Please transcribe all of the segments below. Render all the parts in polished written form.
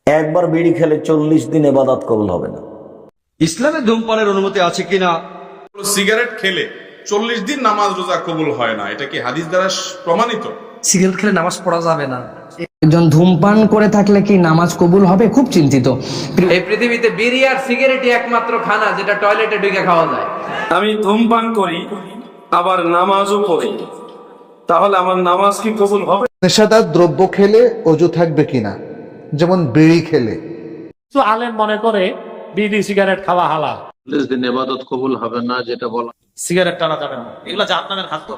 একবার বিড়ি খেলে 40 দিন ইবাদত কবুল হবে না। ইসলামে ধূমপানের অনুমতি আছে কিনা? সিগারেট খেলে 40 দিন নামাজ রোজা কবুল হয় না, এটা কি হাদিস দ্বারা প্রমাণিত? সিগারেট খেলে নামাজ পড়া যাবে না। একজন ধূমপান করে থাকলে কি নামাজ কবুল হবে? খুব চিন্তিত। এই পৃথিবীতে বিড়ি আর সিগারেটই একমাত্র খানা যেটা টয়লেটে ঢুকে খাওয়া যায়। আমি ধূমপান করি আবার নামাজও পড়ি, তাহলে আমার নামাজ কি কবুল হবে? নেশাদার দ্রব্য খেলে অজু থাকবে কিনা, যেমন বিড়ি খেলে। তো আলেম মনে করে বিড়ি সিগারেট খাওয়া হালাল, দিন ইবাদত কবুল হবে না যেটা বলা। সিগারেট টানা যাবে না, এগুলো জাহান্নামের খাদ্য।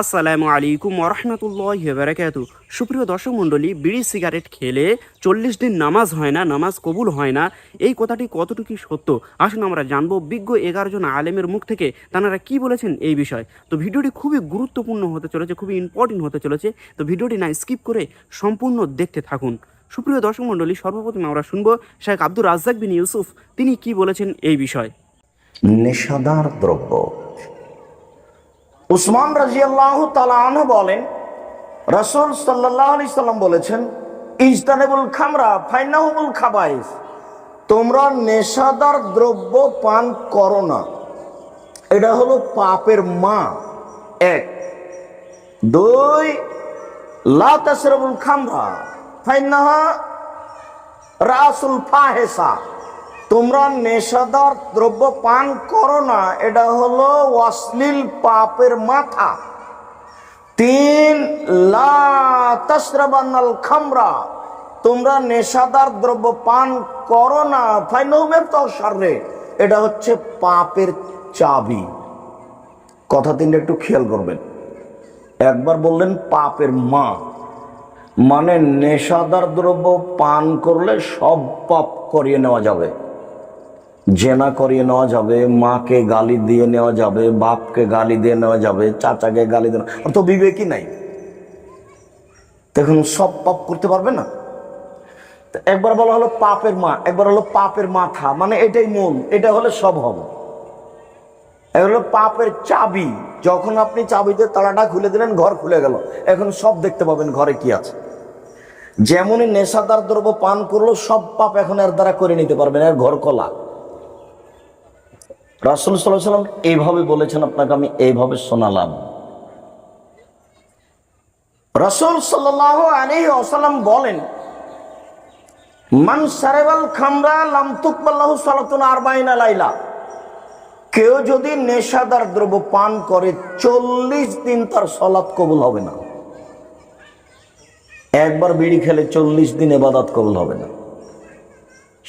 আসসালামু আলাইকুম ওয়া রাহমাতুল্লাহি ওয়া বারাকাতুহু। সুপ্রিয় দর্শক মণ্ডলী, বিড়ি সিগারেট খেলে 40 দিন নামাজ হয় না, নামাজ কবুল হয় না, এই কথাটি কতটুকু সত্য আসুন আমরা জানবো বিজ্ঞ 11 জন আলেমের মুখ থেকে তারা কি বলেছেন এই বিষয়। তো ভিডিওটি খুবই গুরুত্বপূর্ণ হতে চলেছে, খুবই ইম্পর্টেন্ট হতে চলেছে। তো ভিডিওটি না স্কিপ করে সম্পূর্ণ দেখতে থাকুন। সুপ্রিয় দর্শক মণ্ডলী, সর্বপ্রথম আমরা শুনবো শেখ আব্দুর রাজ্জাক বিন ইউসুফ তিনি কি বলেছেন এই বিষয়। নেশাদার দ্রব্য, উসমান রাদিয়াল্লাহু তাআলা আনহু বলেন, রাসূল সাল্লাল্লাহু আলাইহি সাল্লাম বলেছেন, ইজতানিবুল খামরা ফাইন্নাহুমুল খাবাইস, তোমরা নেশাদার দ্রব্য পান করো না, এটা হলো পাপের মা। 1 2 লা তাশরাবুল খামরা ফাইন্নাহা রাসুল ফাহিশা, তোমরা নেশাদার দ্রব্য পান করো না, এটা হলো অশ্লীল পাপের মাথা। 3 লা তাশরাবানাল খামরা, তোমরা নেশাদার দ্রব্য পান করো না, ফাইনাহুমের তশাররে, এটা হচ্ছে পাপের চাবি। কথা 3টা একটু খেয়াল করবেন। একবার বললেন পাপের মা, মানে নেশাদার দ্রব্য পান করলে সব পাপ করিয়ে নেওয়া যাবে, জেনা করিয়ে নেওয়া যাবে, মাকে গালি দিয়ে নেওয়া যাবে, বাপকে গালি দিয়ে নেওয়া যাবে, চাচাকে গালি দিয়ে, তো বিবেকই নাই, দেখুন সব পাপ করতে পারবে না। একবার বলা হলো পাপের মা, একবার হলো পাপের মাথা, মানে এটাই মূল, এটা হলে সব হবে। এগুলো পাপের চাবি, যখন আপনি চাবিতে তালাটা খুলে দিলেন ঘর খুলে গেল, এখন সব দেখতে পাবেন ঘরে কি আছে। যেমনই নেশাদার দ্রব্য পান করলো সব পাপ এখন এর দ্বারা করে নিতে পারবেন, এর ঘর খোলা। রাসূল সাল্লাল্লাহু আলাইহি ওয়াসাল্লাম এইভাবে বলেছেন, আপনাকে আমি এইভাবে শোনালাম। রাসূল সাল্লাল্লাহু আলাইহি ওয়াসাল্লাম বলেন, মান শারাবাল খামরা লাম তুকবাল লাহু সালাতুন 40 লাইলা, কেউ যদি নেশাদার দ্রব্য পান করে 40 দিন তার সালাত কবুল হবে না। একবার বিড়ি খেলে 40 দিন ইবাদত কবুল হবে না।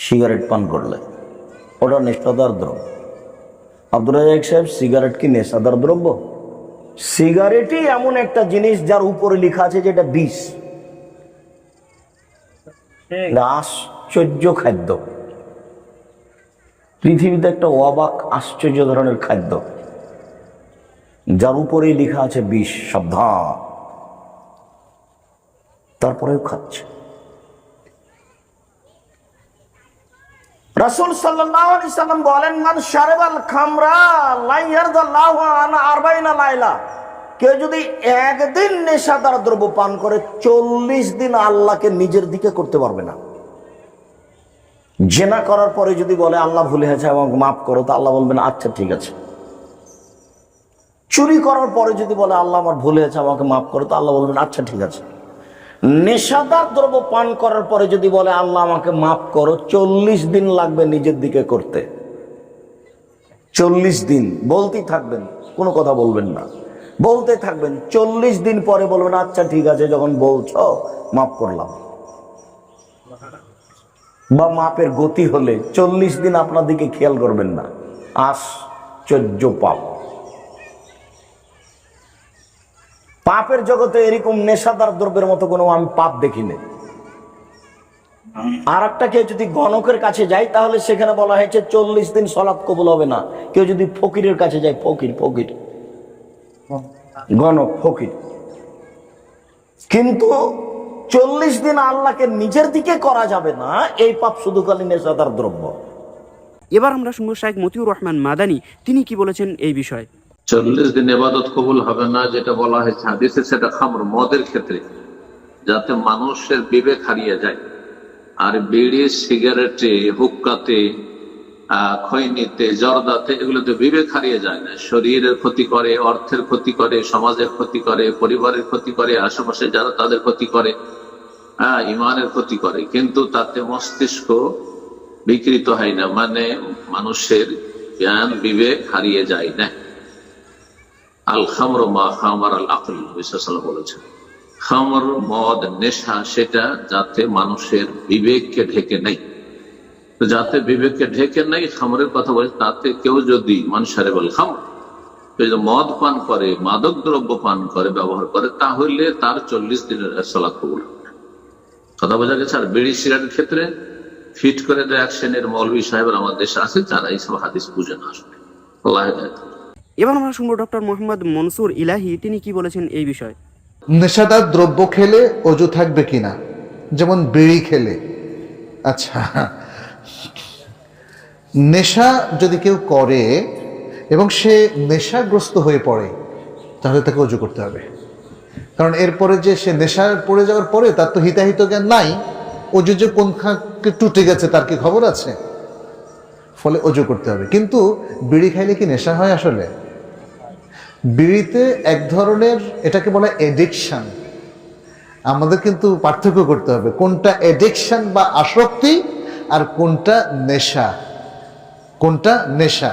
সিগারেট পান করলে ওটা নেশাদার দ্রব্য। আব্দুর রাজ্জাক সাহেব, সিগারেট কি নেশাদার দ্রব্য? সিগারেটই এমন একটা জিনিস যার উপরে লেখা আছে যেটা বিষ, আশ্চর্য খাদ্য, পৃথিবীতে একটা অবাক আশ্চর্য ধরনের খাদ্য যার উপরেই লেখা আছে বিষ, সাবধান, তারপরেও খাচ্ছে। রাসূল সাল্লাল্লাহু আলাইহি সাল্লাম বলেন, মান শারাবাল খামরা লা ইয়ারদাল্লাহু আন 40 লাইলা, কেউ যদি একদিন নেশাদার দ্রব্য পান করে 40 দিন আল্লাহকে নিজের দিকে করতে পারবে না। জেনা করার পরে যদি বলে আল্লাহ ভুলে গেছে আমাকে মাফ করো, তো আল্লাহ বলবেন আচ্ছা ঠিক আছে। চুরি করার পরে যদি বলে আল্লাহ আমার ভুল হয়েছে আমাকে মাফ করো, তো আল্লাহ বলবেন আচ্ছা ঠিক আছে। নেশাদার দ্রব্য পান করার পরে যদি বলে আল্লাহ আমাকে মাফ করো, 40 দিন লাগবে নিজের দিকে করতে। 40 দিন বলতেই থাকবেন, কোনো কথা বলবেন না, বলতে থাকবেন। 40 দিন পরে বলবেন আচ্ছা ঠিক আছে, যখন বলছো মাফ করলাম। বা মাপের গতি হলে 40 দিন আপনার দিকে খেয়াল করবেন না। আশ্চর্য পাপ। পাপের জগতে এরকম নেশাদার দ্রব্যের মতো কোনো আমি পাপ দেখিনি। আর একটা কেউ যদি গণকের কাছে যায় তাহলে সেখানে বলা হয়েছে 40 দিন সালাত কবুল হবে না। কেউ যদি ফকিরের কাছে যায়, ফকির গণক ফকির, কিন্তু 40 দিন আল্লাহকে নিজের দিকে করা যাবে না, এই পাপ শুধু খালি নেশাদার দ্রব্য। এবার আমরা শুনবো শেখ মতিউর রহমান মাদানী তিনি কি বলেছেন এই বিষয়। 40 দিন ইবাদত কবুল হবে না যেটা বলা হয়েছে হাদিসে, সেটা খামর, মদের ক্ষেত্রে, যাতে মানুষের বিবেক হারিয়ে যায়। আর বিড়ি, সিগারেটে, হুক্কাতে, খৈনিতে, জর্দাতে, এগুলোতে বিবেক হারিয়ে যায় না। শরীরের ক্ষতি করে, অর্থের ক্ষতি করে, সমাজের ক্ষতি করে, পরিবারের ক্ষতি করে, আশেপাশে যারা তাদের ক্ষতি করে, ইমানের ক্ষতি করে, কিন্তু তাতে মস্তিষ্ক বিকৃত হয় না, মানে মানুষের জ্ঞান বিবেক হারিয়ে যায় না। আল খামর মা খামার আল আকল বলেছেন, খামর, মদ, নেশা, সেটা যাতে মানুষের বিবেককে ঢেকে নেই। তো যাতে বিবেককে ঢেকে নেই, খামরের কথা বলে, তাতে কেউ যদি মানুষের বল খামর, মদ পান করে, মাদক দ্রব্য পান করে, ব্যবহার করে, তাহলে তার 40 দিনের সালাত কবুল হবে। কথা বোঝা গেছে? আর বিড়ি সিগারেটের ক্ষেত্রে ফিট করে দেয় এক শ্রেণীর মৌলভী সাহেবের আমাদের দেশে আছে, যারা এইসব হাদিস বুঝে না আসলে। আল্লাহ হেদায়েত করুন। এবার আমরা শুনবো ডক্টর মোহাম্মদ মনসুর ইলাহি, তিনি কি বলেছেন এই বিষয়ে। নেশাদার দ্রব্য খেলে অজু থাকবে কিনা, যেমন বিড়ি খেলে। আচ্ছা, নেশা যদি কেউ করে এবং সে নেশাগ্রস্ত হয়ে পড়ে, তাহলে তাকে অজু করতে হবে। কারণ এরপরে যে সে নেশায় পড়ে যাওয়ার পরে তার তো হিতাহিত জ্ঞান নাই, অজু যে কোন খাকে টুটে গেছে তার কি খবর আছে? ফলে অজু করতে হবে। কিন্তু বিড়ি খাইলে কি নেশা হয়? আসলে বিড়িতে এক ধরনের, এটাকে বলা এডিকশন। আমাদের কিন্তু পার্থক্য করতে হবে কোনটা এডিকশন বা আসক্তি আর কোনটা নেশা। কোনটা নেশা?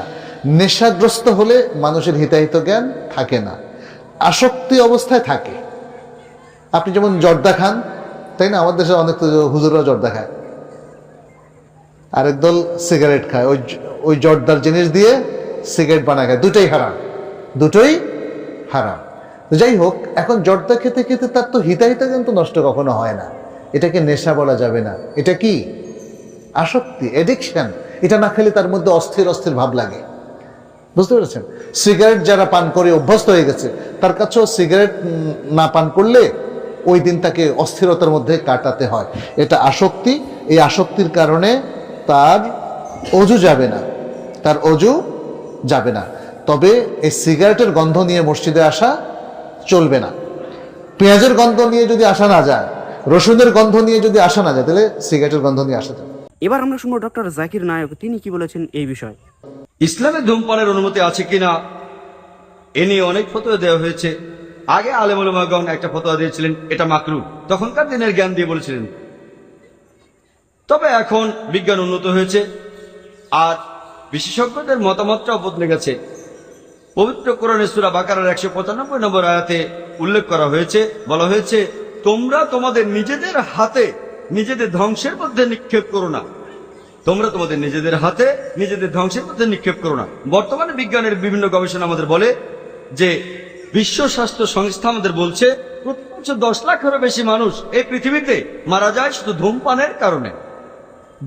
নেশাগ্রস্ত হলে মানুষের হিতাহিত জ্ঞান থাকে না, আসক্তি অবস্থায় থাকে। আপনি যেমন জর্দা খান, তাই না? আমাদের দেশে অনেক হুজুররা জর্দা খায়, আরেক দল সিগারেট খায়, ওই জর্দার জিনিস দিয়ে সিগারেট বানায় খায়। দুটোই হারাম, দুটোই হারাম। যাই হোক, এখন জর্দা খেতে খেতে তার তো হিতাহিত জ্ঞান তো নষ্ট কখনো হয় না। এটাকে নেশা বলা যাবে না, এটা কি? আসক্তি, এডিকশন। এটা না খেলে তার মধ্যে অস্থির অস্থির ভাব লাগে। বুঝতে পেরেছেন? সিগারেট যারা পান করে অভ্যস্ত হয়ে গেছে, তার কাছেও সিগারেট না পান করলে ওই দিন তাকে অস্থিরতার মধ্যে কাটাতে হয়। এটা আসক্তি। এই আসক্তির কারণে তার অজু যাবে না, তার অজু যাবে না। তবে এই সিগারেটের গন্ধ নিয়ে মসজিদে আসা চলবে না। পেঁয়াজের গন্ধ নিয়ে যদি আসা না যায়, রসুনের গন্ধ নিয়ে যদি আসা না যায়, তাহলে সিগারেটের গন্ধ নিয়ে আসা যায়। এবার আমরা শুনবো ডক্টর জাকির নায়ক, তিনি কি বলেছেন এই বিষয়ে। ইসলামে ধূমপানের অনুমতি আছে কিনা এ নিয়ে অনেক ফতোয়া দেওয়া হয়েছে। আগে আলেম ওলামাগণ একটা ফতোয়া দিয়েছিলেন, এটা মাকরুহ, তখনকার দিনের জ্ঞান দিয়ে বলেছিলেন। তবে এখন বিজ্ঞান উন্নত হয়েছে আর বিশেষজ্ঞদের মতামতটাও বদলে গেছে। পবিত্র কোরআনে সূরা বাকারার 195 নম্বর আয়াতে উল্লেখ করা হয়েছে, বলা হয়েছে, তোমরা তোমাদের নিজেদের হাতে নিজেদের ধ্বংসের মধ্যে নিক্ষেপ করো না। তোমরা তোমাদের নিজেদের হাতে নিজেদের ধ্বংসের মধ্যে নিক্ষেপ করো না। বর্তমানে বিজ্ঞানের বিভিন্ন গবেষণা আমাদের বলে যে বিশ্ব স্বাস্থ্য সংস্থা আমাদের বলছে প্রতি বছর 10 লাখেরও বেশি মানুষ এই পৃথিবীতে মারা যায় শুধু ধূমপানের কারণে।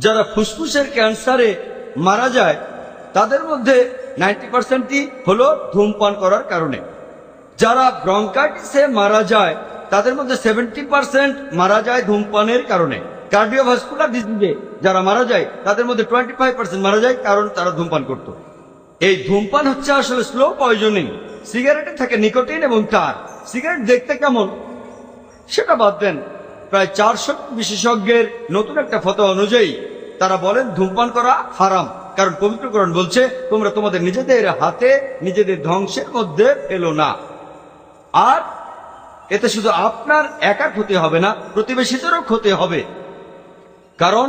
যারা ফুসফুসের ক্যান্সারে মারা যায় তাদের মধ্যে 90%ই হলো ধূমপান করার কারণে। যারা ব্রঙ্কাইটিসে মারা যায় তাদের মধ্যে 70% মারা যায় ধূমপানের কারণে। কার্ডিওভাস্কুলার ডিজিজে যারা মারা যায় তাদের মধ্যে 25% মারা যায় কারণ তারা ধূমপান করত। এই ধূমপান হচ্ছে আসলে স্লো পয়জনিং। সিগারেটে থাকে নিকোটিন এবং টার। সিগারেট দেখতে কেমন সেটা বাদ দেন, প্রায় 400 বিশেষজ্ঞের নতুন একটা ফতোয়া অনুযায়ী তারা বলেন ধূমপান করা হারাম, কারণ পবিত্র কোরআন বলছে তোমরা তোমাদের নিজেদের হাতে নিজেদের ধ্বংসের মধ্যে ফেলো না। আর এতে শুধু আপনার একা ক্ষতি হবে না, প্রতিবেশীদেরও ক্ষতি হবে। কারণ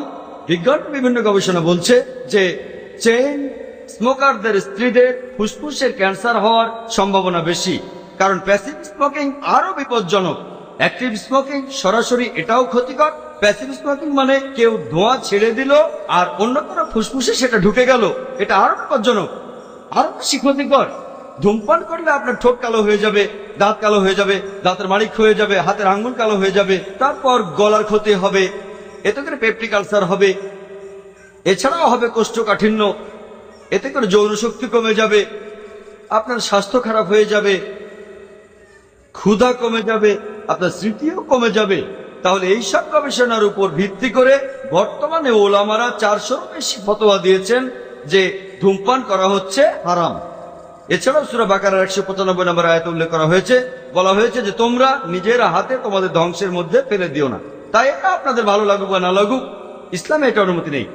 বিজ্ঞান বিভিন্ন গবেষণা বলছে যে চেইন স্মোকারদের স্ত্রীদের ফুসফুসের ক্যান্সার হওয়ার সম্ভাবনা বেশি, কারণ প্যাসিভ স্মোকিং আরো বিপজ্জনক। অ্যাক্টিভ স্মোকিং সরাসরি এটাও ক্ষতিকর। প্যাসিভ স্মোকিং মানে কেউ ধোঁয়া ছেড়ে দিল আর অন্য কোনো ফুসফুসে সেটা ঢুকে গেল, এটা আরো বিপজ্জনক, আরো বেশি ক্ষতিকর। ধূমপান করলে আপনার ঠোঁট কালো হয়ে যাবে, দাঁত কালো হয়ে যাবে, দাঁতের মাড়ি ক্ষয়ে যাবে, হাতের আঙ্গুল কালো হয়ে যাবে, তারপর গলার ক্ষতি হবে, এতে করে পেপটিক আলসার হবে, এছাড়াও হবে কোষ্ঠকাঠিন্য, এতে করে যৌন শক্তি কমে যাবে, আপনার স্বাস্থ্য খারাপ হয়ে যাবে, ক্ষুধা কমে যাবে, আপনার স্মৃতিও কমে যাবে। তাহলে এইসব গবেষণার উপর ভিত্তি করে বর্তমানে ওলামারা 400-র বেশি ফতোয়া দিয়েছেন যে ধূমপান করা হচ্ছে হারাম। এছাড়াও সূরা বাকারার 195 নম্বর আয়াতে উল্লেখ করা হয়েছে, বলা হয়েছে যে তোমরা নিজের হাতে তোমাদের ধ্বংসের মধ্যে ফেলে দিও না। তাই এটা আপনাদের ভালো লাগুক বা না লাগুক, ইসলামে এটা অনুমতি নেই।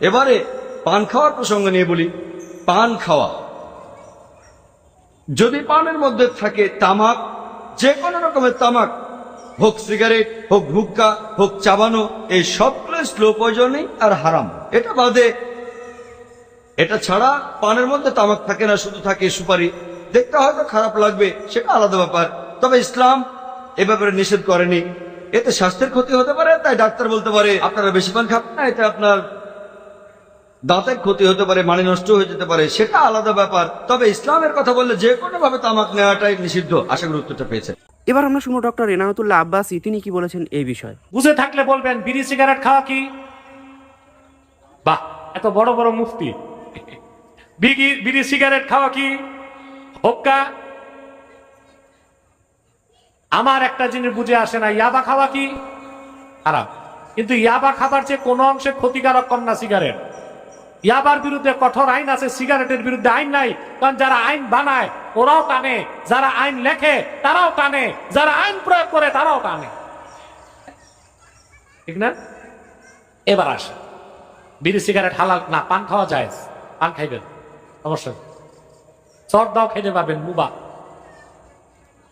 এবারে পান খাওয়ার প্রসঙ্গ নিয়ে বলি। পান খাওয়া, যদি পানের মধ্যে থাকে তামাক, যে কোনো রকমের তামাক, হোক সিগারেট, হোক হুক্কা, হোক চাবানো, এই সবগুলো স্লো পয়জনই আর হারাম। এটা বাদে, এটা ছাড়া পানের মধ্যে তামাক থাকে না, শুধু থাকে সুপারি। দেখতে হয়তো খারাপ লাগবে, সেটা আলাদা ব্যাপার। তবে ইসলাম এ ব্যাপারে নিষেধ করেনি। এতে স্বাস্থ্যের ক্ষতি হতে পারে, তাই ডাক্তার বলতে পারে আপনারা বেশি পান খাবেন না, এতে আপনার দাঁতের ক্ষতি হতে পারে, মানে নষ্ট হয়ে যেতে পারে, সেটা আলাদা ব্যাপার। তবে ইসলামের কথা বললে যে কোনো ভাবে তামাক নেওয়াটাই নিষিদ্ধ। আশা করি উত্তরটা পেয়েছে। এবার আমরা শুনবো ডক্টর এনায়েতুল্লাহ আব্বাসী, তিনি কি বলেছেন এই বিষয়ে। বুঝে থাকলে বলবেন বিড়ি সিগারেট খাওয়া কি? বাহ, এত বড় বড় মুফতি। বিড়ি সিগারেট খাওয়া কি হোক্কা? আমার একটা জিনিস বুঝে আসে না, ইয়াবা খাওয়া কি হারাম, কিন্তু ইয়াবা খাবার যে কোনো অংশে ক্ষতিকারক কম না সিগারেট। ইয়াবার বিরুদ্ধে কঠোর আইন আছে, সিগারেটের বিরুদ্ধে আইন নাই। কারণ যারা আইন বানায় ওরাও টানে, যারা আইন লেখে তারাও টানে, যারা আইন প্রয়োগ করে তারাও টানে, ঠিক না? এবার আসে বিড়ি সিগারেট হালাল না, পান খাওয়া যায়, পান খাইবেন অবশ্যই, চট দাও খেতে পারবেন, মুবা।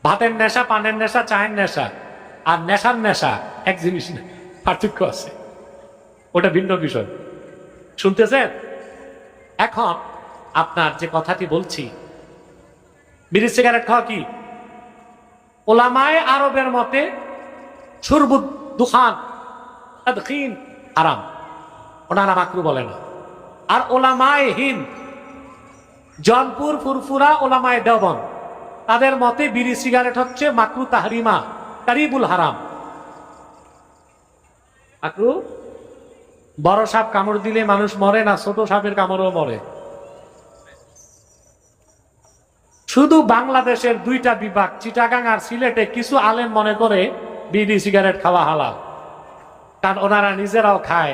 ভাতের নেশা, পানের নেশা, চায়ের নেশা আর নেশার নেশা এক জিনিস না, পার্থক্য আছে, ওটা ভিন্ন বিষয়। শুনতেছেন? এখন আপনার যে কথাটি বলছি, বিড়ি সিগারেট খাওয়া কি? ওলামায়ে আরবের মতে শুরবুদ দুখান তাদখিন হারাম, ওনারা মাকরু বলে না। আর ওলামায়ে হিন্দ, জনপুর, ফুরফুরা, ওলামায়ে দেওবন্দ, তাদের মতে বিড়ি সিগারেট হচ্ছে মাকরু তাহরিমা, কারিবুল হারাম। মাকরু। বড় সাপ কামড় দিলে মানুষ মরে না, ছোট সাপের কামড়ও মরে। শুধু বাংলাদেশের দুইটা বিভাগ, চিটাগাং আর সিলেটে, কিছু আলেম মনে করে বিড়ি সিগারেট খাওয়া হালাল, কারণ ওনারা নিজেরাও খায়।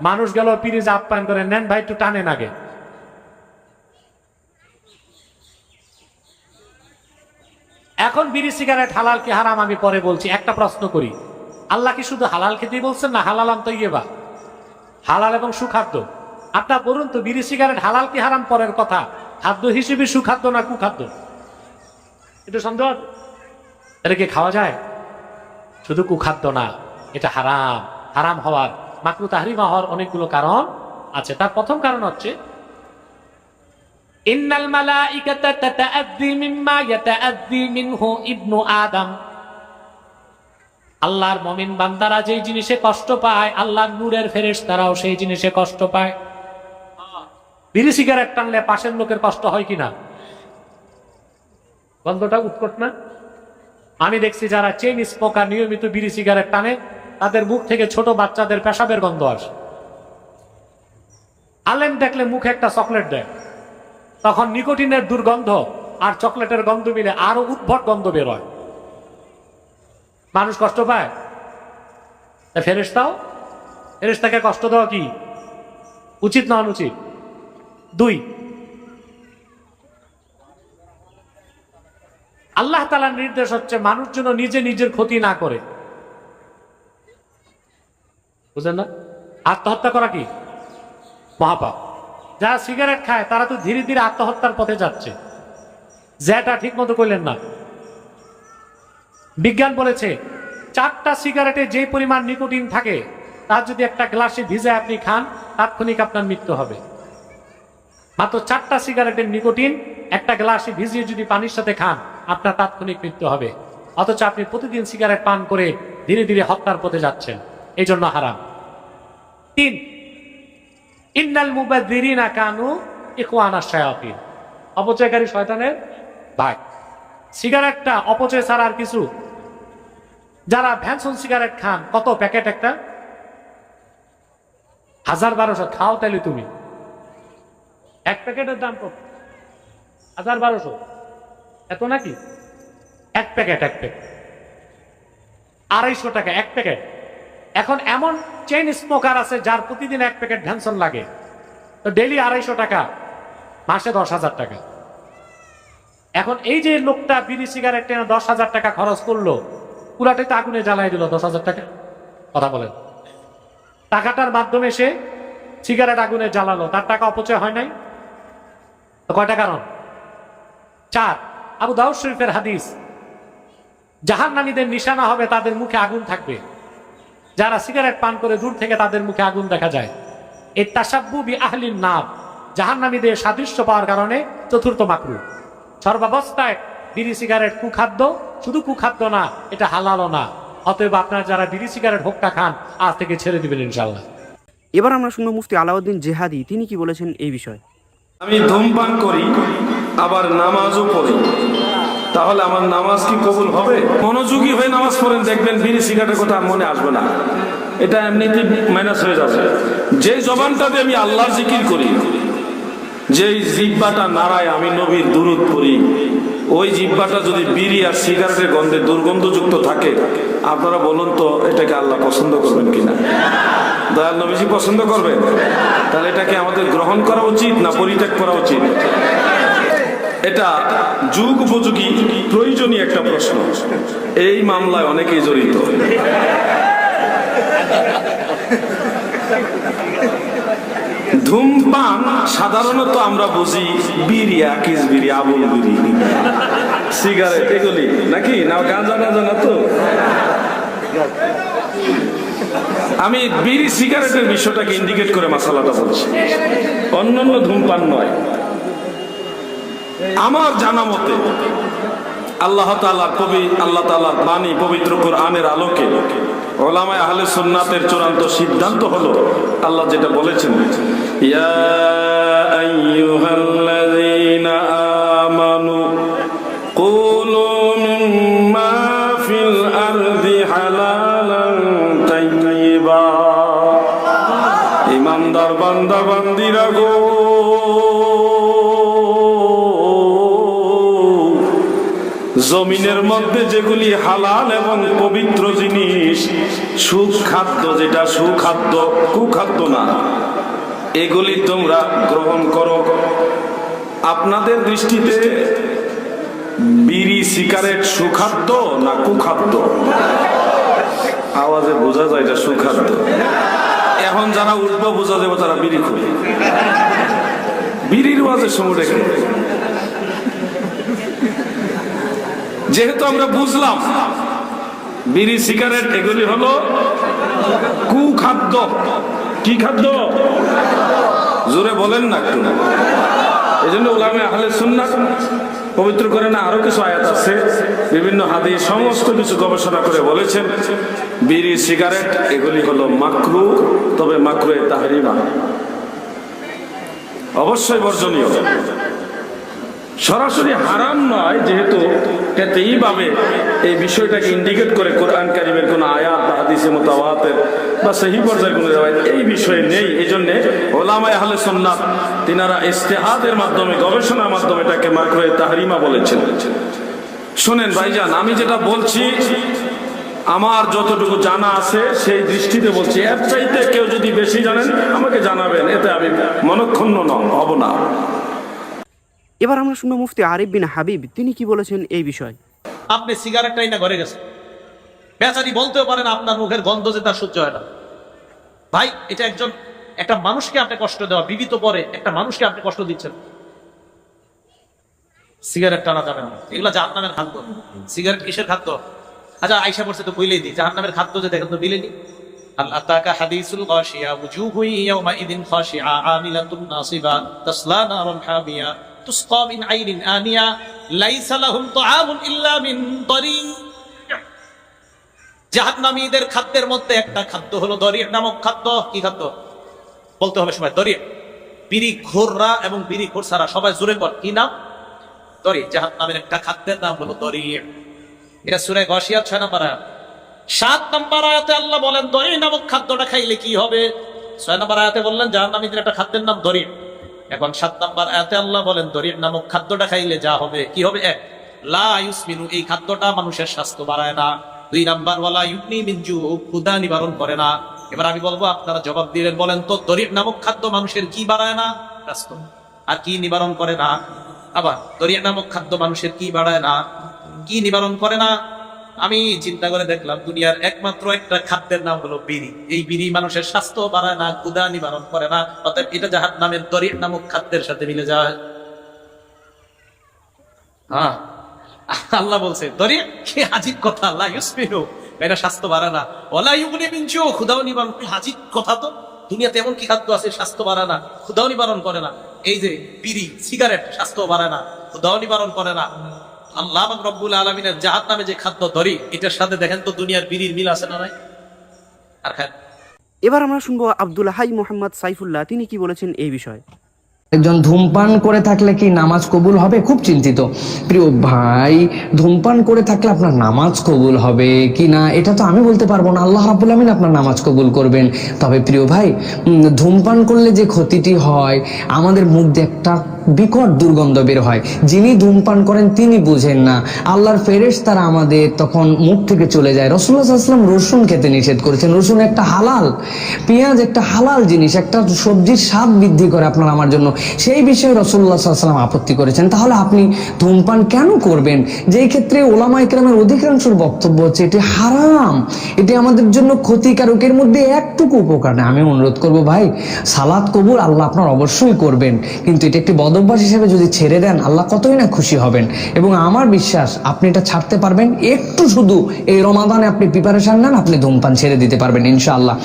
মানুষ গেল পিরিজ আপ্যায়ন করে, নেন ভাই একটু টানে নাগে। এখন বিড়ি সিগারেট হালাল কি হারাম আমি পরে বলছি। একটা প্রশ্ন করি, আল্লাহ কি শুধু হালাল খেতেই বলছেন না হালালাম তৈয়বা, হালাল এবং সুখাদ্য? আপনার বলুন তো, বিড়ি সিগারেট হালাল কি হারাম পরের কথা, খাদ্য হিসেবে সুখাদ্য না কুখাদ্য? এটা সন্দেহ। এটা কি খাওয়া যায়? শুধু কুখাদ্য না, এটা হারাম। হারাম হওয়ার, মাকরু তাহরিমা হওয়ার অনেকগুলো কারণ আছে। তার প্রথম কারণ হচ্ছে ইন্নাল মালাইকাতা তাতাআযযি মিম্মা ইয়াতাআযযি মিনহু ইবনু আদম। আল্লাহর মুমিন বান্দারা যেই জিনিসে কষ্ট পায়, আল্লাহর নূরের ফেরেশতারাও সেই জিনিসে কষ্ট পায়। বিড়ি সিগারেট টানলে পাশের লোকের কষ্ট হয় কিনা? গন্ধটা উৎকট না? আমি দেখছি যারা চেইন স্মোকার, নিয়মিত বিড়ি সিগারেট টানে, তাদের মুখ থেকে ছোট বাচ্চাদের পেশাবের গন্ধ আসে। আলেম দেখলে মুখে একটা চকলেট দেয়, তখন নিকোটিনের দুর্গন্ধ আর চকলেটের গন্ধ মিলে আরো উদ্ভট গন্ধ বের হয়। মানুষ কষ্ট পায়। ফেরেশতাও, ফেরেশতাকে কষ্ট দেওয়া কি উচিত না অনুচিত? 2, আল্লাহ তাআলার নির্দেশ হচ্ছে মানুষ যেন নিজে নিজের ক্ষতি না করে। বুঝলেন না? আত্মহত্যা করা কি মহাপাপ। যারা সিগারেট খায় তারা তো ধীরে ধীরে আত্মহত্যার পথে যাচ্ছে। যেটা ঠিক মতো করলেন না। বিজ্ঞান বলেছে 4টা সিগারেটে যে পরিমাণ নিকোটিন থাকে, তার যদি একটা গ্লাসে ভিজে আপনি খান, তাৎক্ষণিক আপনার মৃত্যু হবে। মাত্র 4টা সিগারেটের নিকোটিন একটা গ্লাসে ভিজিয়ে যদি পানির সাথে খান, আপনার তাৎক্ষণিক মৃত্যু হবে। অথচ আপনি প্রতিদিন সিগারেট পান করে ধীরে ধীরে হত্যার পথে যাচ্ছেন, এই জন্য হারাম। 3, ইন্নাল মুবাযযিরিনা কানু ইখওয়ানাশ শায়াতিন। অপচয়কারী শয়তানের ভাই। সিগারেটটা অপচয় ছাড়া আর কিছু। যারা ভ্যানসন সিগারেট খান, কত প্যাকেট একটা? 1000-1200। খাও তাইলে তুমি, এক প্যাকেটের দাম কত? 1000-1200, এত নাকি? এক প্যাকেট 250 টাকা এক প্যাকেট। এখন এমন চেইন স্মোকার আছে যার প্রতিদিন এক প্যাকেট ভ্যানসন লাগে, তো ডেইলি 250 টাকা, মাসে 10,000 টাকা। এখন এই যে লোকটা বিড়ি সিগারেট টেনে 10,000 টাকা খরচ করলো, পুরাটাই তো আগুনে জ্বালাই দিল 10,000 টাকা। কথা বলেন, টাকাটার মাধ্যমে সে সিগারেট আগুনে জ্বালালো, তার টাকা অপচয় হয় নাই? তো কয়টা কারণ? 4। আবু দাউদ শরীফের হাদিস, জাহান্নামীদের নিশানা হবে তাদের মুখে আগুন থাকবে। যারা সিগারেট পান করে দূর থেকে তাদের মুখে আগুন দেখা যায়। এই তাসাব্বু বি আহলিন নার, জাহান্নামীদের সাদৃশ্য পাওয়ার কারণে 4র্থ মাকরুহ। সর্বাবস্থায় বিড়ি সিগারেট কুখাদ্য, শুধু কুখাদ্য না, এটা হালালও না। অতএব আপনারা যারা বিড়ি সিগারেট হোক্কা খান, আজ থেকে ছেড়ে দিবেন ইনশাআল্লাহ। এবার আমরা শুনবো মুফতি আলাউদ্দিন জেহাদি, তিনি কি বলেছেন এই বিষয়ে। আমি ধূমপান করি আবার নামাজও পড়ি, তাহলে আমার নামাজ কি কবুল হবে? মনোযোগী হয়ে নামাজ পড়েন, দেখবেন বিড়ি সিগারেটের কথা মনে আসবে না, এটা এমনিতে মাইনাস হয়ে যাবে। যে জবানটাতে আমি আল্লাহর জিকির করি, যেই জিহ্বাটা নাড়ায় আমি নবীর দুরূদ পড়ি, ওই জিহ্বাটা যদি বিড়ি আর সিগারেটের গন্ধে দুর্গন্ধযুক্ত থাকে, আপনারা বলুন তো এটাকে আল্লাহ পছন্দ করবেন কিনা? দয়াল নবীজি পছন্দ করবেন? তাহলে এটাকে আমাদের গ্রহণ করা উচিত না পরিত্যাগ করা উচিত? এটা যুগ উপযোগী প্রয়োজনীয় একটা প্রশ্ন। এই মামলায় অনেকেই জড়িত। ধূমপান সাধারণত আমরা বুঝি বিড়ি, আকিস বিড়ি, আবুল বিড়ি, সিগারেট, এগুলি নাকি না, গাঁজা না জানা তো। আমি বিড়ি সিগারেটের বিষয়টাকে ইন্ডিকেট করে মাসালাটা বলছি, অন্যান্য ধূমপান নয়। আমার জানা মতে আল্লাহ তাআলার বাণী পবিত্র কোরআনের আলোকে উলামায়ে আহলে সুন্নাতের চূড়ান্ত সিদ্ধান্ত হলো আল্লাহ যেটা বলেছেন, ইয়া আইয়ুহাল্লাযীনা আমানু কুলু মিম্মা ফিল আরদি হালালান তাইয়্যিবা। ইমানদার বান্দা বান্দিরা গো, জমিনের মধ্যে যেগুলি হালাল এবং পবিত্র জিনিস, সুখাদ্য, যেটা সুখাদ্য কুখাদ্য না, এগুলি তোমরা গ্রহণ করো। আপনাদের দৃষ্টিতে বিড়ি সিগারেট সুখাদ্য না কুখাদ্য? আওয়াজে বোঝা যায় এটা সুখাদ্য। এখন যারা উঠবো বোঝা যাবে তারা বিড়ি খুলে, বিড়ির ওয়াজের সময় রেখে। যেহেতু আমরা বুঝলাম বিড়ি সিগারেট এগুলি হলো কুখাদ্য, কি খাদ্য জোরে বলেন না একটু। এই জন্য উলামায়ে আহলে সুন্নাত পবিত্র করে না আরো কিছু আয়াত আছে, বিভিন্ন হাদিস, সমস্ত কিছু গবেষণা করে বলেছেন বিড়ি সিগারেট এগুলি হলো মাকরুহ, তবে মাকরুহে তাহরিমা, অবশ্যই বর্জনীয়, সরাসরি হারাম নয়। যেহেতু এইভাবে এই বিষয়টাকে ইন্ডিকেট করে কোরআন কারীমের কোন আয়াত বা হাদিসে মুতাওয়াতির বা সহিহ পর্যায়ের কোন রিওয়ায়াত এই বিষয়ে নেই। এই জন্য উলামায়ে আহলে সুন্নাত তিনারা ইজতিহাদের মাধ্যমে, গবেষণার মাধ্যমে এটাকে মাকরুহে তাহরিমা বলেছেন। শুনেন ভাইজান, আমি যেটা বলছি আমার যতটুকু জানা আছে সেই দৃষ্টিতে বলছি। এর চাইতে কেউ যদি বেশি জানেন আমাকে জানাবেন, এতে আমি মনক্ষুণ্ণ হব না। এবার আমরা শুনবো মুফতি আরিফ বিন হাবিব, তিনি কি বলেছেন এই বিষয়। আপনি সিগারেটটাই না ঘরে গেছেন, বেচারি বলতেও পারেন আপনার মুখের গন্ধ যে তার সহ্য হয় না। ভাই, এটা একটা মানুষকে আপনি কষ্ট দেওয়া, বিবিত পরে একটা মানুষকে আপনি কষ্ট দিচ্ছেন। সিগারেট টানা যাবে না, এগুলো জাহান্নামের খাদ্য। সিগারেট কিসের খাদ্য? আচ্ছা, আয়সা পড়ছে তো কইলেই দিই, জাহান্নামের খাদ্য যে দেখেন তো বিলেনি। আল্লাহ তাআলা হাদিসুল গাশিয়া উজুহু ইয়াওমাইদিন খাশিআ আমিলাতুন নাসিবা তাসলা নারুন হামিয়া তুসকা মিন আইনিন আনিয়া লাইসা লাহুম তুআমুন ইল্লা মিন দরি। জাহান্নামীদের খাদ্যের মধ্যে একটা খাদ্য হলো দরি নামক খাদ্য। কি খাদ্য বলতে হবে সময়? দরি। বিড়ি খোররা এবং বিড়ি খোরসারা সবাই জোরে কর, কি নাম? দরি। জাহান্নামের একটা খাদ্যের নাম হলো দরি। এটা সূরা গাশিয়া 6 নম্বর আয়াত। 7 নম্বর আয়াতে আল্লাহ বলেন দরি নামক খাদ্যটা খাইলে কি হবে। 6 নম্বর আয়াতে বললেন জাহান্নামীদের একটা খাদ্যের নাম দরি। এখন 7 নম্বর আয়াতে আল্লাহ বলেন দরি নামক খাদ্যটা খাইলে যা হবে, কি হবে? 1, লা ইউসমিনু, এই খাদ্যটা মানুষের স্বাস্থ্য বাড়ায় না। 2 নাম্বার, ওয়ালা ইউগনি মিন জু, ক্ষুধা নিবারণ করে না। এবার আমি বলবো, আপনারা জবাব দিলেন, বলেন তো দরি নামক খাদ্য মানুষের কি বাড়ায় না? স্বাস্থ্য। আর কি নিবারণ করে না? আবার দরি নামক খাদ্য মানুষের কি বাড়ায় না, কি নিবারণ করে না? আমি চিন্তা করে দেখলাম দুনিয়ার একমাত্র একটা খাদ্যের নাম হলো বিড়ি। এই বিড়ি মানুষের স্বাস্থ্য বাড়ায় না, ক্ষুধা নিবারণ করে না, অতএব এটা জাহান্নামের দরির নামক খাদ্যের সাথে মিলে যায়। হ্যাঁ, আল্লাহ বলছে দরিয়া কি আজীব কথা, আল্লাহ ইউসমিনু, এটা স্বাস্থ্য বাড়ায় না, ওয়ালা ইউগনি মিন জু, ক্ষুধাও নিবারণ। আজীব কথা তো, দুনিয়াতে এমন কি খাদ্য আছে স্বাস্থ্য বাড়ায় না, ক্ষুধাও নিবারণ করে না? এই যে বিড়ি, সিগারেট স্বাস্থ্য বাড়ায় না, ক্ষুধাও নিবারণ করে না। আল্লাহ পাক রব্বুল আলামিনের জাহান্নামে যে খাদ্য দরি, এটার সাথে দেখেন তো দুনিয়ার বিড়ির মিল আছে না নাই? আর খান। এবার আমরা শুনবো আব্দুল হাই মোহাম্মদ সাইফুল্লাহ, তিনি কি বলেছেন এই বিষয়ে। একজন ধূমপান করে থাকলে কি নামাজ কবুল হবে? খুব চিন্তিত। প্রিয় ভাই, ধূমপান করে থাকলে আপনার নামাজ কবুল হবে কি না এটা তো আমি বলতে পারবো না, আল্লাহ রাব্বুল আমিন আপনার নামাজ কবুল করবেন। তবে প্রিয় ভাই, ধূমপান করলে যে ক্ষতিটি হয়, আমাদের মুখ দিয়ে একটা বিকট দুর্গন্ধ বের হয়। যিনি ধূমপান করেন তিনি বুঝেন না, আল্লাহর ফেরেশতারা আমাদের তখন মুখ থেকে চলে যায়। রাসূলুল্লাহ সাল্লাল্লাহু আলাইহি ওয়াসাল্লাম রসুন খেতে নিষেধ করেছেন। রসুন একটা হালাল, পেঁয়াজ একটা হালাল জিনিস, একটা সবজির স্বাদ বৃদ্ধি করে আপনার আমার জন্য, সেই বিষয়ে রাসূলুল্লাহ সাল্লাল্লাহু আলাইহি ওয়াসাল্লাম আপত্তি করেছেন। তাহলে আপনি ধূমপান কেন করবেন? যেই ক্ষেত্রে ওলামায়ে কেরামের অধিকাংশের বক্তব্য হচ্ছে এটি হারাম, এটি আমাদের জন্য ক্ষতিকারক, এর মধ্যে একটুকু উপকার নেই। আমি অনুরোধ করব ভাই, সালাত কবুল আল্লাহ আপনার অবশ্যই করবেন, কিন্তু এটা একটি বদভ্যাস হিসেবে যদি ছেড়ে দেন আল্লাহ কতই না খুশি হবেন। এবং আমার বিশ্বাস আপনি এটা ছাড়তে পারবেন, একটু শুধু এই রমাদানে আপনি প্রিপারেশন নেন, আপনি ধূমপান ছেড়ে দিতে পারবেন ইনশাআল্লাহ।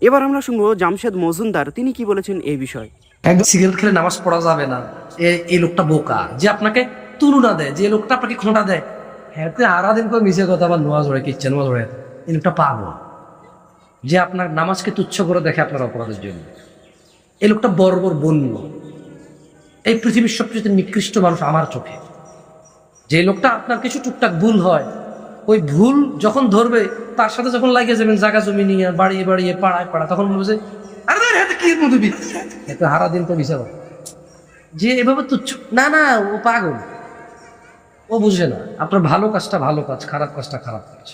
এবার আমরা শুনবো জামশেদ মজুমদার, তিনি কি বলেছেন এই বিষয়ে। একদম সিগারেট খেলে নামাজ পড়া যাবে না, এই লোকটা বোকা, যে আপনাকে তুলনা দেয়, যে লোকটা আপনাকে খোঁটা দেয়, হ্যাঁ আরাদিন করে মিশে কথা আবার নোয়াজ হয়ে কিচ্ছে নোয়াজ হয়ে, এই লোকটা পাগল, যে আপনার নামাজকে তুচ্ছ করে দেখে আপনার অপরাধের জন্য। এই লোকটা বর্বর বন্য, এই পৃথিবীর সবচেয়ে নিকৃষ্ট মানুষ আমার চোখে। যে লোকটা আপনার কিছু টুকটাক ভুল হয়, ওই ভুল যখন ধরবে তার সাথে যখন লাগিয়ে যাবেন জায়গা জমি নিয়ে বাড়িয়ে বাড়িয়ে পাড়ায় পাড়া, তখন বলবে যে আরে কি মধুবি এত হারা দিন তো বিচার, যে এভাবে তুচ্ছ না, না ও পাগল, ও বুঝে না আপনার ভালো কাজটা ভালো কাজ, খারাপ কাজটা খারাপ কাজ।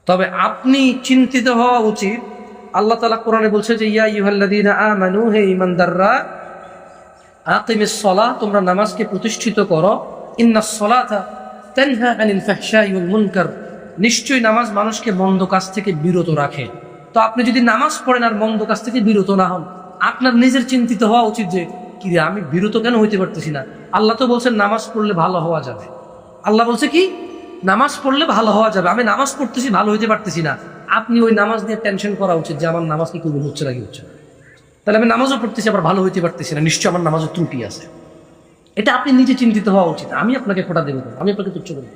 তবে আপনি চিন্তিত হওয়া উচিত। আল্লাহ তাআলা কোরআনে বলছে যে ইয়া আইয়ুহাল্লাযীনা আমানু, হে ঈমানদাররা, আকিমিস সালাহ, তোমরা নামাজকে প্রতিষ্ঠিত করো, ইন্নাস সালাতা তানহা আনিল ফাহশাই ওয়াল মুনকার, নিশ্চয়ই নামাজ মানুষকে মন্দ কাজ থেকে বিরত রাখে। তো আপনি যদি নামাজ পড়েন আর মন্দ কাজ থেকে বিরত না হন, আপনার নিজের চিন্তিত হওয়া উচিত যে কি রে আমি বিরত কেন হইতে পারতেছি না। আল্লাহ তো বলছেন নামাজ পড়লে ভালো হওয়া যাবে, আল্লাহ বলছে কি নামাজ পড়লে ভালো হওয়া যাবে, আমি নামাজ পড়তেছি ভালো হইতে পারতেছি না। আপনি ওই নামাজ নিয়ে টেনশন করা উচিত যে আমার নামাজ কি কবুল হচ্ছে নাকি হচ্ছে না, তাহলে আমি নামাজও পড়তেছি আবার ভালো হইতে পারতেছি না, নিশ্চয় আমার নামাজের ত্রুটি আছে। এটা আপনি নিজে চিন্তিত হওয়া উচিত। আমি আপনাকে খোটা দেবো, আমি আপনাকে তুচ্ছ দেবো,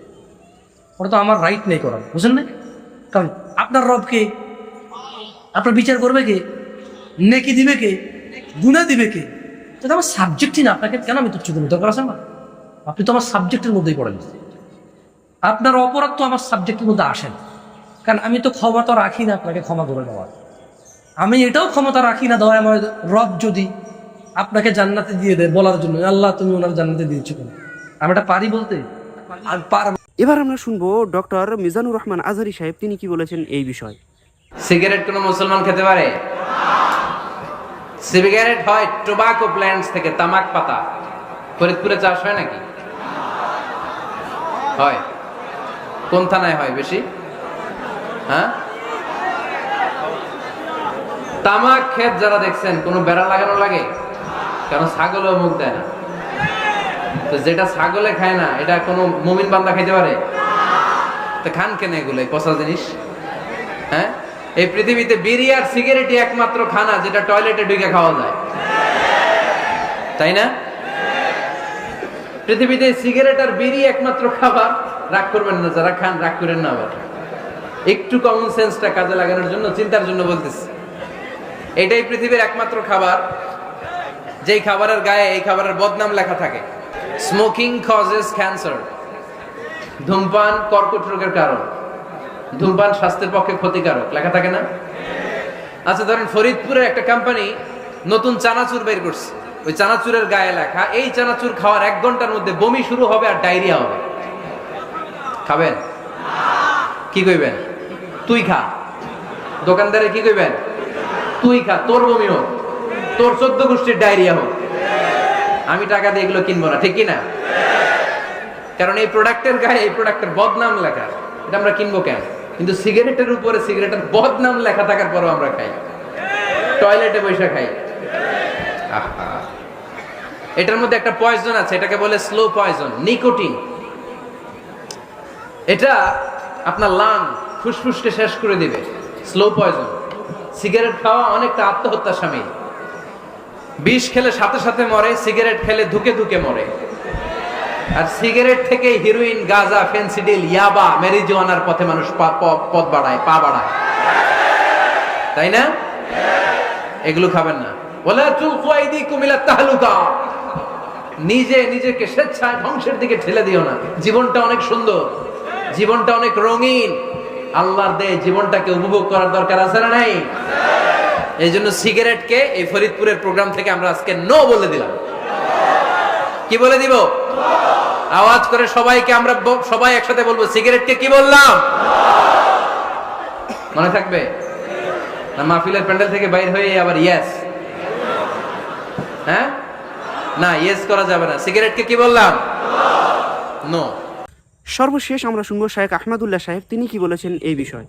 ওটা তো আমার রাইট নেই করার, বুঝেন না? কারণ আপনার রবকে আপনার বিচার করবে কে, নেকি দিবে কে, গুনাহ দিবে কে? এটা আমার সাবজেক্টই না, আপনাকে কেন আমি তুচ্ছ দেবো? দরকার আছে আমার? আপনি তো আমার সাবজেক্টের মধ্যেই পড়েন, আপনার অপরাধ তো আমার সাবজেক্টের মধ্যে আসেন, কারণ আমি তো ক্ষমতা রাখি না আপনাকে ক্ষমা করে দেওয়ার। আমি এটাও ক্ষমতা রাখি না দয়াময় রব যদি আপনাকে জান্নাতে দিয়ে দেয় বলার জন্য আল্লাহ তুমি ওনার জান্নাতে দিয়েছো কেন, আমি এটা পারি বলতে? আমি পারবো। এবার আমরা শুনবো ডক্টর মিজানুর রহমান আজহারী সাহেব, তিনি কি বলেছেন এই বিষয়ে। সিগারেট কোন মুসলমান খেতে পারে? সিগারেট হয় টোবাকো প্ল্যান্টস থেকে, তামাক পাতা। ফরিদপুরে চাষ হয় নাকি? হয়। কোন থানায় হয় বেশি? হ্যাঁ, তামাক ক্ষেত যারা দেখছেন কোনো বেড়া লাগানো লাগে? কারণ ছাগলও মুখ দেয় না। তো যেটা ছাগলে খায় না এটা কোনো মুমিন বান্দা খাইতে পারে? তো খান কেন এগুলো, পচা জিনিস? হ্যাঁ, এই পৃথিবীতে বিড়ি আর সিগারেটই একমাত্র খানা যেটা টয়লেটে ঢুকে খাওয়া যায়, তাই না? পৃথিবীতে সিগারেট আর বিড়ি একমাত্র খাবার। রাগ করবেন না যারা খান, রাগ করেন না, আবার একটু কমন সেন্সটা কাজে লাগানোর জন্য, চিন্তার জন্য বলতেছি। এটাই পৃথিবীর একমাত্র খাবার যেই খাবারের গায়ে এই খাবারের বদনাম লেখা থাকে, স্মোকিং কজেস ক্যান্সার, ধূমপান কর্কট রোগের কারণ, ধূমপান স্বাস্থ্যের পক্ষে ক্ষতিকারক, লেখা থাকে না? আচ্ছা ধরেন ফরিদপুরে একটা কোম্পানি নতুন চানাচুর বের করছে, ওই চানাচুরের গায়ে লেখা এই চানাচুর খাওয়ার 1 ঘন্টার মধ্যে বমি শুরু হবে আর ডায়রিয়া হবে। খাবেন? কি কইবেন? তুই খা। দোকানদারে কি কইবেন? তুই খা, তোর বমি হোক, তোর 14 গোষ্ঠীর ডায়রিয়া হোক, আমি টাকা দিয়ে এগুলো কিনবো না, ঠিক কি না? কারণ এই প্রোডাক্টের গায়ে এই প্রোডাক্টের বদনাম লেখা। এটা আমরা কিনবো কেন? কিন্তু সিগারেটের উপরে সিগারেটের বদনাম লেখা থাকার পরও আমরা খাই, টয়লেটে বসে খাই। আহা, এটার মধ্যে একটা পয়জন আছে, এটাকে বলে স্লো পয়জন, নিকোটিন। এটা আপনার লাং ফুসফুসকে শেষ করে দিবে, স্লো পয়জন। সিগারেট খাওয়া অনেকটা আত্মহত্যার শামিল। বিষ খেলে সাথে সাথে মরে, সিগারেট খেলে ধুকে ধুকে মরে। আর সিগারেট থেকে হিরোইন, গাঁজা, ফেন্সিডিল, ইয়াবা, ম্যারিজুয়ানার পথে মানুষ পথ বাড়ায়, পা বাড়ায়, তাই না? এগুলো খাবেন না। ওয়ালা তুলকু আইদিকুম ইলা তাহলুকা, নিজে নিজেকে স্বেচ্ছায় ধ্বংসের দিকে ঠেলে দিও না। জীবনটা অনেক সুন্দর, জীবনটা অনেক রঙিন, আল্লাহর দেয় জীবনটাকে উপভোগ করার দরকার আছে না নাই? এই জন্য সিগারেটকে এই ফরিদপুরের প্রোগ্রাম থেকে আমরা আজকে নো বলে দিলাম। কি বলে দিব? আওয়াজ করে সবাইকে আমরা সবাই একসাথে বলবো, সিগারেটকে কি বললাম? মনে থাকবে না? মাহফিলের প্যান্ডেল থেকে বাইর হয়ে আবার ইয়েস, হ্যাঁ না, ইয়েস করা যাবে না। সিগারেটকে কি বললাম? নো। সর্বশেষ আমরা শুনবো শেখ আহমদুল্লাহ সাহেব, তিনি কি বলেছেন এই বিষয়ে।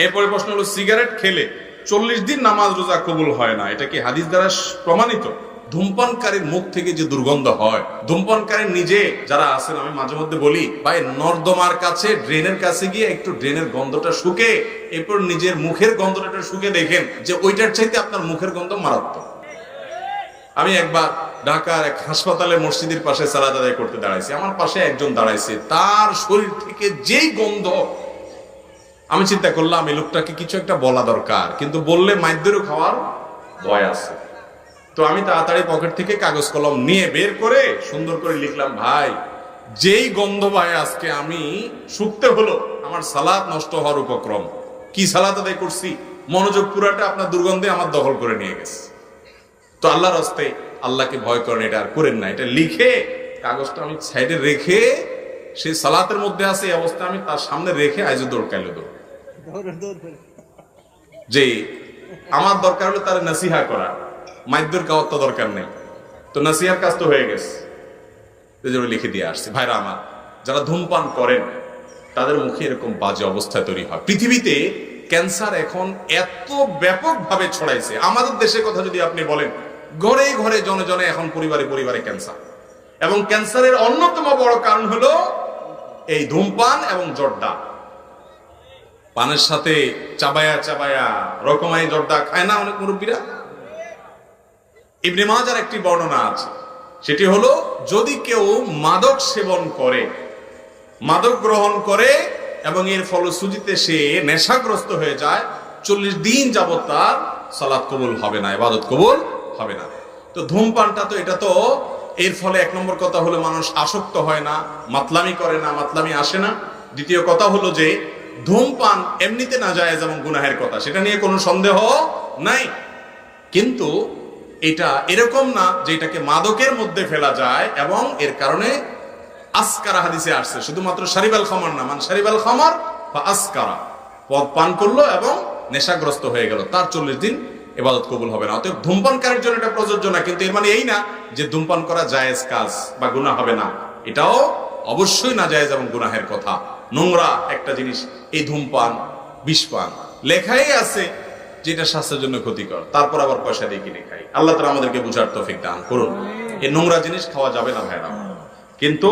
এরপরে প্রশ্ন হলো, সিগারেট খেলে 40 দিন নামাজ রোজা কবুল হয় না, এটা কি হাদিস দ্বারা প্রমাণিত? ধূমপানকারীর মুখ থেকে যে দুর্গন্ধ হয়, ধূমপানকারী নিজে যারা আছেন, আমি মাঝে মধ্যে বলি ভাই, নর্দমার কাছে, ড্রেনের কাছে গিয়ে একটু ড্রেনের গন্ধটা শুকে, এরপর নিজের মুখের গন্ধটা শুকে দেখেন যে ওইটার চাইতে আপনার মুখের গন্ধ মারাত্মক। আমি একবার ঢাকার এক হাসপাতালে মসজিদের পাশে সালাত আদায় করতে দাঁড়াইছি, আমার পাশে একজন দাঁড়াইছে, তার শরীর থেকে যেই গন্ধ, আমি চিন্তা করলাম এই লোকটাকে কিছু একটা বলা দরকার, কিন্তু বললে মাইদ্যেরও খাওয়ার ভয় আছে। তো আমি তাড়াতাড়ি পকেট থেকে কাগজ কলম নিয়ে বের করে সুন্দর করে লিখলাম, ভাই যেই গন্ধ ভাই আজকে আমি শুকতে হলো, আমার সালাত নষ্ট হওয়ার উপক্রম। কি সালাত আদায় করছি, মনোযোগ পুরাটা আপনার দুর্গন্ধে আমার দখল করে নিয়ে গেছে। তো আল্লাহর রাস্তায় আল্লাহকে ভয় করেন, এটা আর করেন না। এটা লিখে কাগজটা আমি সাইডে রেখে, সেই সালাতের মধ্যে আছে এই অবস্থা, আমি তার সামনে রেখে আইজো দৌড় কাইলো যে আমার দরকার হলো তার নাসিহা করা, মাইদ্যর খাওয়ার তো দরকার নেই। তো নাসিহার কাজ তো হয়ে গেছে, লিখে দিয়ে আসছে। ভাইরা আমার, যারা ধূমপান করেন তাদের মুখে এরকম বাজে অবস্থা তৈরি হয়। পৃথিবীতে ক্যান্সার এখন এত ব্যাপকভাবে ছড়াইছে। আমাদের দেশের কথা যদি আপনি বলেন, ঘরে ঘরে জনে জনে এখন পরিবারে পরিবারে ক্যান্সার, এবং ক্যান্সারের অন্যতম বড় কারণ হলো এই ধূমপান এবং জর্দা। পানের সাথে চাবায়া চাবায়া রকমারি জর্দা খায় না অনেক মুরব্বীরা? ইবনে মাজার একটি বর্ণনা আছে, সেটি হলো যদি কেউ মাদক সেবন করে, মাদক গ্রহণ করে এবং এর ফলশ্রুতিতে সে নেশাগ্রস্ত হয়ে যায়, 40 দিন যাবত তার সালাত কবুল হবে না, ইবাদত কবুল হবে না। তো ধূমপানটা তো, এটা তো এর ফলে এক নম্বর কথা হলো মানুষ আসক্ত হয় না, মাতলামি করে না, মাতলামি আসে না। দ্বিতীয় কথা হলো যে ধূমপান এমনিতে নাজায়েজ এবং গুনাহের কথা, সেটা নিয়ে কোনো সন্দেহ নাই। কিন্তু এটা এরকম না যে এটাকে মাদকের মধ্যে ফেলা যায়, এবং এর কারণে আসকারা হাদিসে আসছে, শুধুমাত্র শারিবাল খামার না, মান শারিবাল খামার বা আসকারা, পদ পান করলো এবং নেশাগ্রস্ত হয়ে গেল, তার 40 দিন ইবাদত কবুল হবে না। অতএব ধূমপানকারীর জন্য এটা প্রযোজ্য না, কিন্তু এর মানে এই না যে ধূমপান করা জায়েজ কাজ বা গুনাহ হবে না। এটাও অবশ্যই না জায়েজ এবং গুনাহের কথা, নোংরা একটা জিনিস এই ধূমপান, বিষপান। লেখাই আছে যেটা স্বাস্থ্যের জন্য ক্ষতিকর, তারপর আবার পয়সা দিয়ে কিনে খাই। আল্লাহ তাআলা আমাদেরকে বুঝার তৌফিক দান করুন। এই নোংরা জিনিস খাওয়া যাবে না ভাইরা, কিন্তু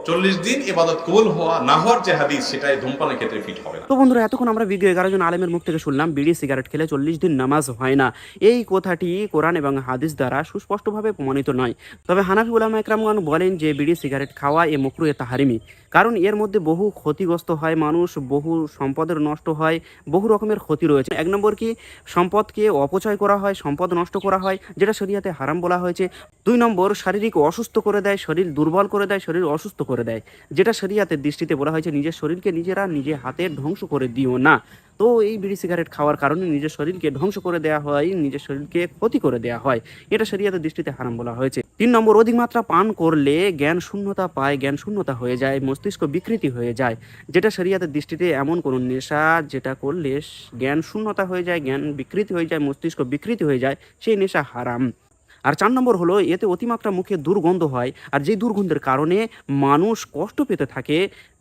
40 দিন ইবাদত কবুল হওয়া না হওয়ার যে হাদিস, সেটাই ধূমপানের ক্ষেত্রে ফিট হবে না। তো বন্ধুরা, এতক্ষণ আমরা ভিডিও 11 জন আলেমের মুখ থেকে শুনলাম বিড়ি সিগারেট খেলে 40 দিন নামাজ হয় না। এই কথাটি কোরআন এবং হাদিস দ্বারা সুস্পষ্টভাবে প্রমাণিত নয়। তবে হানাফি উলামা একরামগণ বলেন যে বিড়ি সিগারেট খাওয়া এ মাকরুহে তাহরিমি, কারণ এর মধ্যে বহু ক্ষতিগ্রস্ত হয় মানুষ, বহু সম্পদের নষ্ট হয়, বহু রকমের ক্ষতি রয়েছে। এক নম্বর কি, সম্পদকে অপচয় করা হয়, সম্পদ নষ্ট করা হয়, যেটা শরীয়তে হারাম বলা হয়েছে। 2 নম্বর, শারীরিক অসুস্থ করে দেয়, শরীর দুর্বল করে দেয়, শরীর অসুস্থ করে দেয়, যেটা শরীয়তের দৃষ্টিতে বলা হয়েছে নিজের শরীরকে নিজেরা নিজে হাতে ধ্বংস করে দিও না। তো এই বিড়ি সিগারেট খাওয়ার কারণে নিজের শরীরকে ধ্বংস করে দেওয়া হয়, নিজের শরীরকে ক্ষতি করে দেওয়া হয়, এটা শরীয়তের দৃষ্টিতে হারাম বলা হয়েছে। 3 নম্বর, অধিক মাত্রা পান করলে জ্ঞান শূন্যতা পায়, জ্ঞান শূন্যতা হয়ে যায়, মস্তিষ্ক বিকৃতি হয়ে যায়, যেটা শরীয়তের দৃষ্টিতে এমন কোন নেশা যেটা করলে জ্ঞান শূন্যতা হয়ে যায়, জ্ঞান বিকৃতি হয়ে যায়, মস্তিষ্ক বিকৃতি হয়ে যায়, সেই নেশা হারাম। আর 4 নম্বর হলো এতে অতিমাত্রা মুখে দুর্গন্ধ হয়, আর যেই দুর্গন্ধের কারণে মানুষ কষ্ট পেতে থাকে।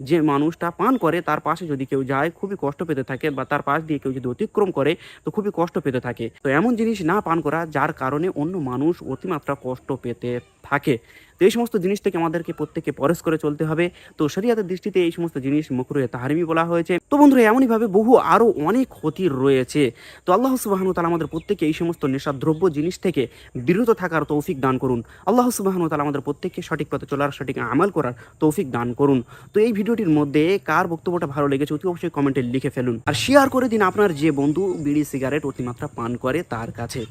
যে মানুষটা পান করে তার পাশে যদি কেউ যায় খুবই কষ্ট পেতে থাকে, বা তার পাশ দিয়ে কেউ যদি অতিক্রম করে তো খুবই কষ্ট পেতে থাকে। তো এমন জিনিস না পান করা যার কারণে অন্য মানুষ অতিমাত্রা কষ্ট পেতে থাকে। তো এই সমস্ত জিনিস থেকে আমাদেরকে প্রত্যেককে পরশ করে চলতে হবে। তো শরিয়াতের দৃষ্টিতে এই সমস্ত জিনিস মাকরুহে তাহরিমি বলা হয়েছে। তো বন্ধুরা, এমনইভাবে বহু আরও অনেক ক্ষতি রয়েছে। তো আল্লাহ সুবহানাহু ওয়া তাআলা আমাদের প্রত্যেককে এই সমস্ত নেশাদ্রব্য জিনিস থেকে বিরত থাকার তৌফিক দান করুন। আল্লাহ সুবহানাহু ওয়া তাআলা আমাদের প্রত্যেককে সঠিক পথে চলার, সঠিক আমল করার তৌফিক দান করুন। তো এই ভিডিওটির মধ্যে কার বক্তব্যটা ভালো লেগেছে অতি অবশ্যই কমেন্টে লিখে ফেলুন, আর শেয়ার করে দিন আপনার যে বন্ধু বিড়ি সিগারেট অতিমাত্রা পান করে তার কাছে।